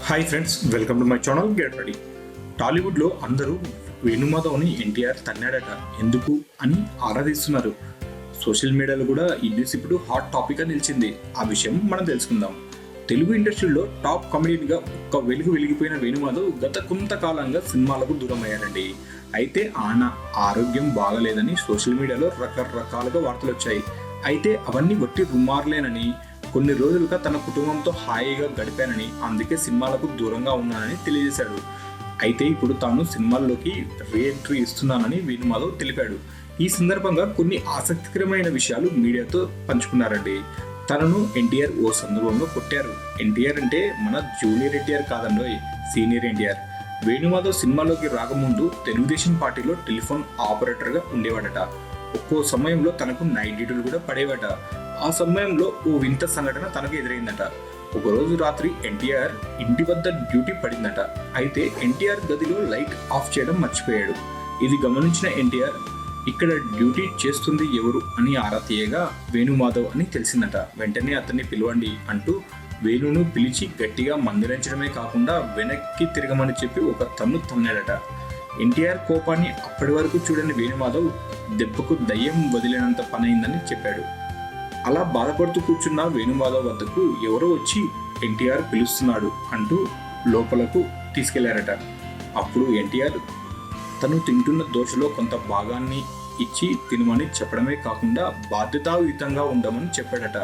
Hi friends, welcome to my channel get ready. టాలీవుడ్లో అందరూ వేణుమాధవ్ని ఎన్టీఆర్ తన్నాడట ఎందుకు అని ఆరాధిస్తున్నారు. సోషల్ మీడియాలో కూడా ఈ న్యూస్ ఇప్పుడు హాట్ టాపిక్గా నిలిచింది. ఆ విషయం మనం తెలుసుకుందాం. తెలుగు ఇండస్ట్రీలో టాప్ కామెడీగా ఒక్క వెలిగిపోయిన వేణుమాధవ్ గత కొంతకాలంగా సినిమాలకు దూరం అయ్యారండి. అయితే ఆయన ఆరోగ్యం బాగలేదని సోషల్ మీడియాలో రకరకాలుగా వార్తలు వచ్చాయి. అయితే అవన్నీ వట్టి రుమార్లేనని, కొన్ని రోజులుగా తన కుటుంబంతో హాయిగా గడిపానని, అందుకే సినిమాలకు దూరంగా ఉన్నానని తెలియజేశాడు. అయితే ఇప్పుడు తాను సినిమాల్లోకి రీఎంట్రీ ఇస్తున్నానని వేణుమాధవ్ తెలిపాడు. ఈ సందర్భంగా కొన్ని ఆసక్తికరమైన విషయాలు మీడియాతో పంచుకున్నారండి. తనను ఎన్టీఆర్ ఓ సందర్భంలో కొట్టారు. ఎన్టీఆర్ అంటే మన జూనియర్ ఎన్టీఆర్ కాదండోయ్, సీనియర్ ఎన్టీఆర్. వేణుమాధవ్ సినిమాలోకి రాకముందు తెలుగుదేశం పార్టీలో టెలిఫోన్ ఆపరేటర్గా ఉండేవాడట. ఒక్కో సమయంలో తనకు నైట్ డ్యూటీలు కూడా పడేవాట. ఆ సమయంలో ఓ వింత సంఘటన తనకు ఎదురైందట. ఒకరోజు రాత్రి ఎన్టీఆర్ ఇంటి వద్ద డ్యూటీ పడిందట. అయితే ఎన్టీఆర్ గదిలో లైట్ ఆఫ్ చేయడం మర్చిపోయాడు. ఇది గమనించిన ఎన్టీఆర్ ఇక్కడ డ్యూటీ చేస్తుంది ఎవరు అని ఆరా తీయగా వేణుమాధవ్ అని తెలిసిందట. వెంటనే అతన్ని పిలవండి అంటూ వేణును పిలిచి గట్టిగా మందలించడమే కాకుండా వెనక్కి తిరగమని చెప్పి ఒక తన్నాడట. ఎన్టీఆర్ కోపాన్ని అప్పటి వరకు చూడని వేణుమాధవ్ దెబ్బకు దయ్యం వదిలినంత పనైందని చెప్పాడు. అలా బాధపడుతూ కూర్చున్న వేణుమాధవ్ వద్దకు ఎవరో వచ్చి ఎన్టీఆర్ పిలుస్తున్నాడు అంటూ లోపలకు తీసుకెళ్లారట. అప్పుడు ఎన్టీఆర్ తను తింటున్న దోశలో కొంత భాగాన్ని ఇచ్చి తినమని చెప్పడమే కాకుండా బాధ్యతాయుతంగా ఉండమని చెప్పాడట.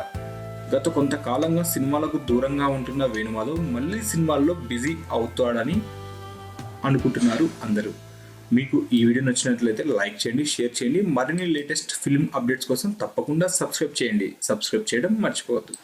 గత కొంతకాలంగా సినిమాలకు దూరంగా ఉంటున్న వేణుమాధవ్ మళ్ళీ సినిమాల్లో బిజీ అవుతాడని అనుకుంటున్నారు అందరూ. మీకు ఈ వీడియో నచ్చినట్లయితే లైక్ చేయండి, షేర్ చేయండి. మరిన్ని లేటెస్ట్ ఫిల్మ్ అప్డేట్స్ కోసం తప్పకుండా సబ్స్క్రైబ్ చేయడం మర్చిపోవద్దు.